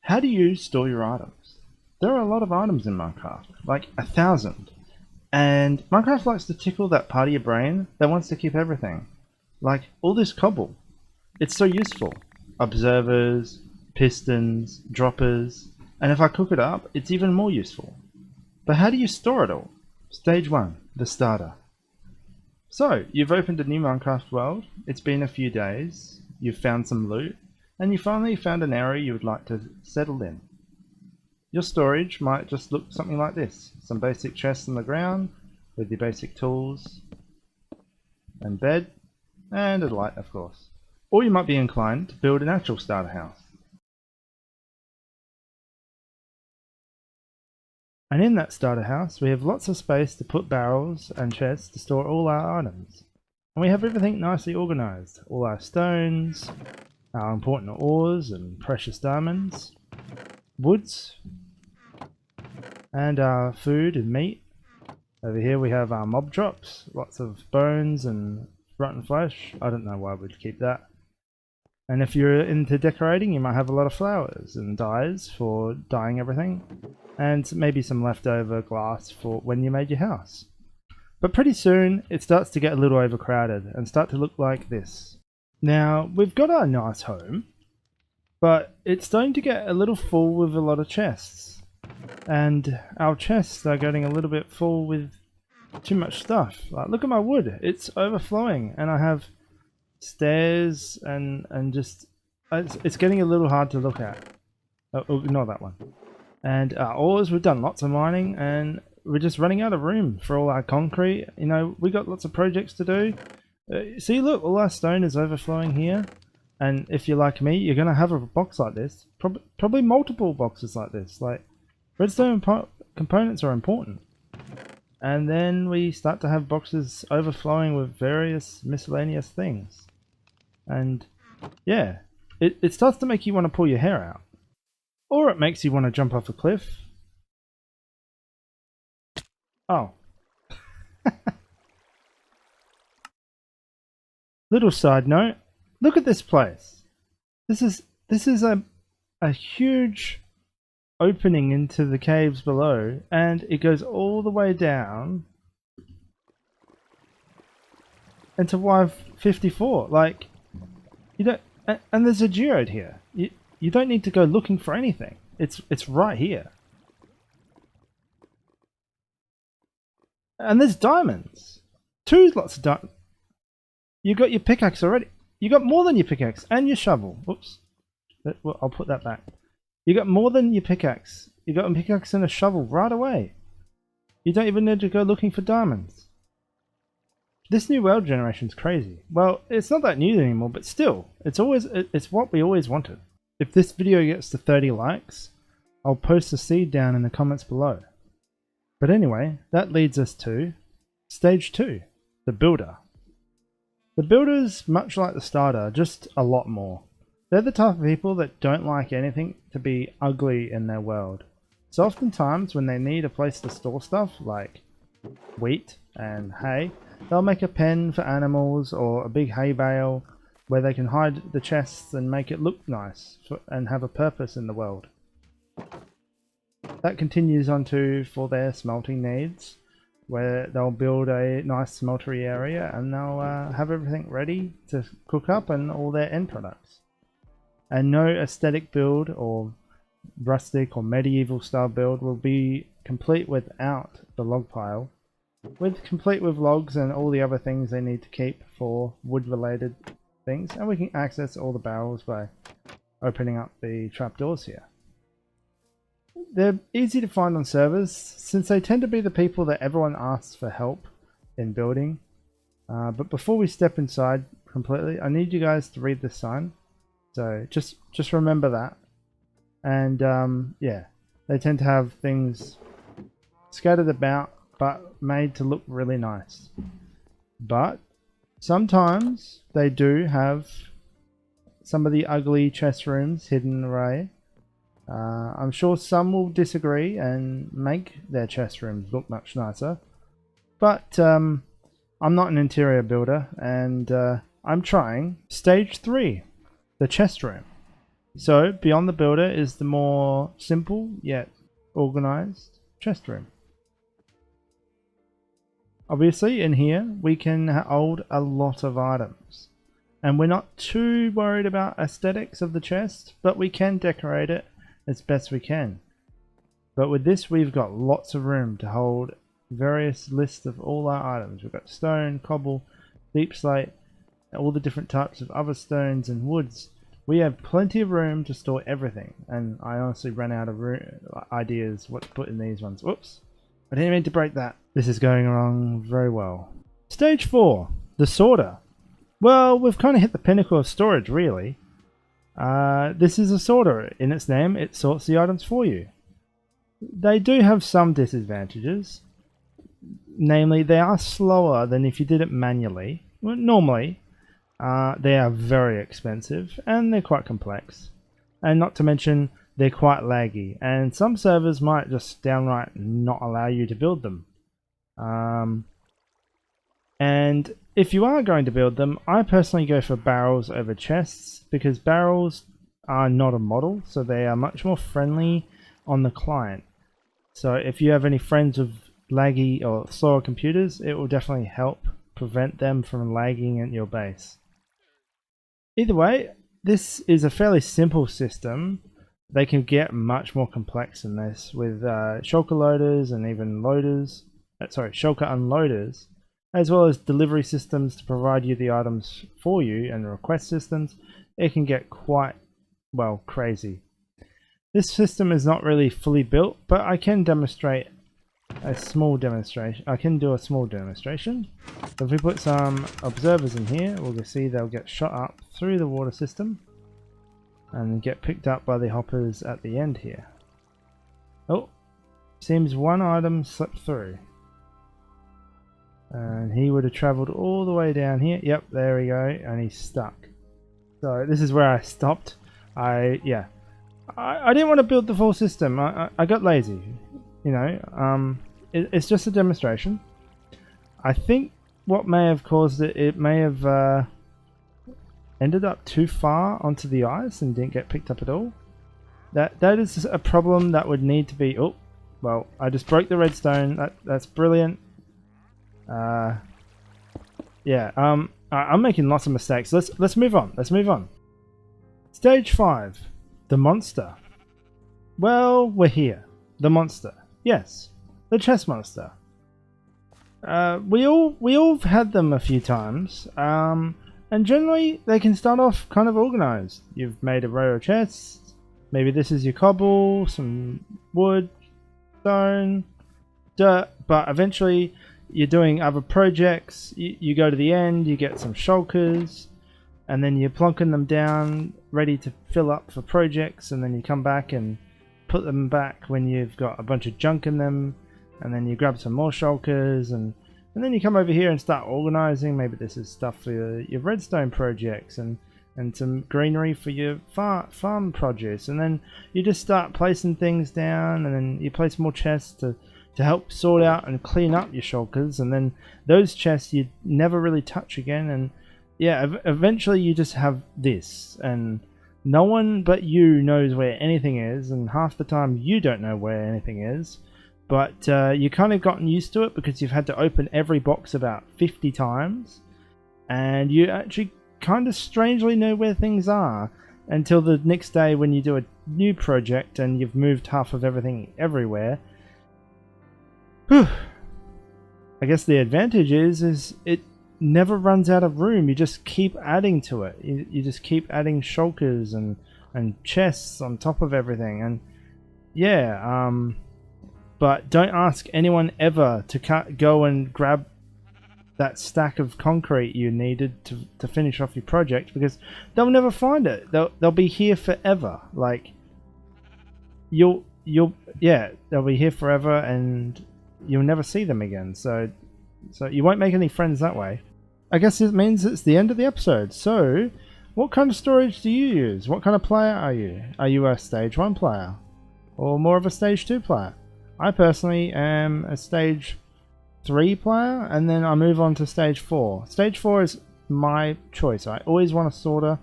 How do you store your items? There are a lot of items in Minecraft, like 1,000. And Minecraft likes to tickle that part of your brain that wants to keep everything. Like all this cobble. It's so useful. Observers, pistons, droppers, and if I cook it up, it's even more useful. But how do you store it all? Stage 1, the starter. So, you've opened a new Minecraft world, it's been a few days, you've found some loot, and you finally found an area you would like to settle in. Your storage might just look something like this. Some basic chests on the ground, with your basic tools, and bed, and a light of course. Or you might be inclined to build an actual starter house. And in that starter house we have lots of space to put barrels and chests to store all our items. And we have everything nicely organised. All our stones, our important ores and precious diamonds, woods, and our food and meat. Over here we have our mob drops, lots of bones and rotten flesh. I don't know why we'd keep that. And if you're into decorating, you might have a lot of flowers and dyes for dyeing everything, and maybe some leftover glass for when you made your house. But pretty soon it starts to get a little overcrowded and start to look like this. Now we've got our nice home, but it's starting to get a little full with a lot of chests, and our chests are getting a little bit full with too much stuff. Like, look at my wood, it's overflowing, and I have stairs and just it's getting a little hard to look at. Ignore that one. And ores, we've done lots of mining and we're just running out of room for all our concrete. You know, we got lots of projects to do. See, look, all our stone is overflowing here, and if you're like me, you're gonna have a box like this, probably multiple boxes like this. Like, redstone components are important. And then we start to have boxes overflowing with various miscellaneous things. And yeah, it starts to make you want to pull your hair out. Or it makes you want to jump off a cliff. Oh. Little side note, look at this place. This is a huge opening into the caves below, and it goes all the way down into Y54. Like, you don't, and there's a geode here. You don't need to go looking for anything. It's right here. And there's diamonds. Two lots of diamonds. You got your pickaxe already. You got more than your pickaxe and your shovel. Whoops. Well, I'll put that back. You got more than your pickaxe. You got a pickaxe and a shovel right away. You don't even need to go looking for diamonds. This new world generation's crazy. Well, it's not that new anymore, but still, it's what we always wanted. If this video gets to 30 likes, I'll post a seed down in the comments below. But anyway, that leads us to stage 2, the builder. The builder's much like the starter, just a lot more. They're the type of people that don't like anything to be ugly in their world. So oftentimes when they need a place to store stuff like wheat and hay, they'll make a pen for animals or a big hay bale where they can hide the chests and make it look nice and have a purpose in the world. That continues on to for their smelting needs, where they'll build a nice smeltery area and they'll have everything ready to cook up and all their end products. And no aesthetic build or rustic or medieval style build will be complete without the log pile, complete with logs and all the other things they need to keep for wood related things, and we can access all the barrels by opening up the trapdoors here. They're easy to find on servers since they tend to be the people that everyone asks for help in building. But before we step inside completely, I need you guys to read this sign. So just remember that. And yeah, they tend to have things scattered about but made to look really nice. But sometimes they do have some of the ugly chest rooms hidden away. I'm sure some will disagree and make their chest rooms look much nicer. But I'm not an interior builder, and I'm trying. Stage 3, the chest room. So beyond the builder is the more simple yet organized chest room. Obviously in here we can hold a lot of items, and we're not too worried about aesthetics of the chest, but we can decorate it as best we can. But with this we've got lots of room to hold various lists of all our items. We've got stone, cobble, deep slate, all the different types of other stones and woods. We have plenty of room to store everything, and I honestly ran out of ideas what to put in these ones. Whoops, I didn't mean to break that. This is going along very well. Stage 4, the sorter. Well, we've kind of hit the pinnacle of storage, really. This is a sorter. In its name, it sorts the items for you. They do have some disadvantages. Namely, they are slower than if you did it manually. Well, normally, they are very expensive and they're quite complex. And not to mention, they're quite laggy. And some servers might just downright not allow you to build them. And if you are going to build them, I personally go for barrels over chests, because barrels are not a model, so they are much more friendly on the client. So if you have any friends with laggy or slower computers, it will definitely help prevent them from lagging at your base. Either way, this is a fairly simple system. They can get much more complex than this with shulker loaders and even loaders. Shulker unloaders, as well as delivery systems to provide you the items for you and request systems. It can get quite, well, crazy. This system is not really fully built, but I can demonstrate a small demonstration. I can do a small demonstration. So if we put some observers in here, we'll see they'll get shot up through the water system and get picked up by the hoppers at the end here. Oh, seems one item slipped through. And he would have travelled all the way down here. Yep, there we go, and he's stuck. So this is where I stopped. I didn't want to build the full system. I got lazy, you know. It's just a demonstration. I think what may have caused it, it may have ended up too far onto the ice and didn't get picked up at all. That is a problem that would need to be. Oh, well, I just broke the redstone. That's brilliant. Yeah. I'm making lots of mistakes. Let's move on. Let's move on. Stage 5, the monster. Well, we're here. The monster. Yes, the chest monster. We all had them a few times. And generally they can start off kind of organized. You've made a row of chests. Maybe this is your cobble, some wood, stone, dirt. But eventually you're doing other projects. You go to the end, you get some shulkers, and then you're plonking them down ready to fill up for projects, and then you come back and put them back when you've got a bunch of junk in them, and then you grab some more shulkers, and then you come over here and start organizing. Maybe this is stuff for your redstone projects and some greenery for your farm produce, and then you just start placing things down, and then you place more chests to help sort out and clean up your shulkers, and then those chests you never really touch again. And yeah, eventually you just have this, and no one but you knows where anything is, and half the time you don't know where anything is. But you kind of gotten used to it because you've had to open every box about 50 times, and you actually kind of strangely know where things are until the next day when you do a new project and you've moved half of everything everywhere. Whew. I guess the advantage is it never runs out of room. You just keep adding to it. You just keep adding shulkers and chests on top of everything. And yeah, but don't ask anyone ever to go and grab that stack of concrete you needed to finish off your project, because they'll never find it. They'll be here forever. Like they'll be here forever, and you'll never see them again. So you won't make any friends that way. I guess it means it's the end of the episode. So what kind of storage do you use? What kind of player are you? Are you a stage 1 player or more of a stage 2 player? I personally am a stage 3 player, and then I move on to stage 4. Stage 4 is my choice. I always want a sorter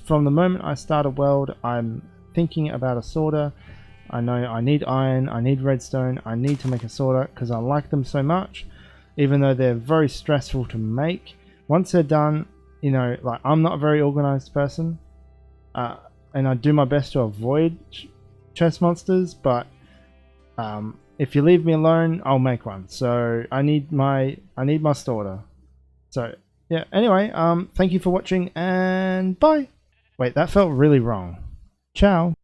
from the moment I start a world, I'm thinking about a sorter. I know I need iron, I need redstone, I need to make a sorter because I like them so much, even though they're very stressful to make. Once they're done, you know, like I'm not a very organized person, and I do my best to avoid chest monsters, but if you leave me alone, I'll make one. So I need my sorter. So yeah, anyway, thank you for watching and bye. Wait, that felt really wrong. Ciao.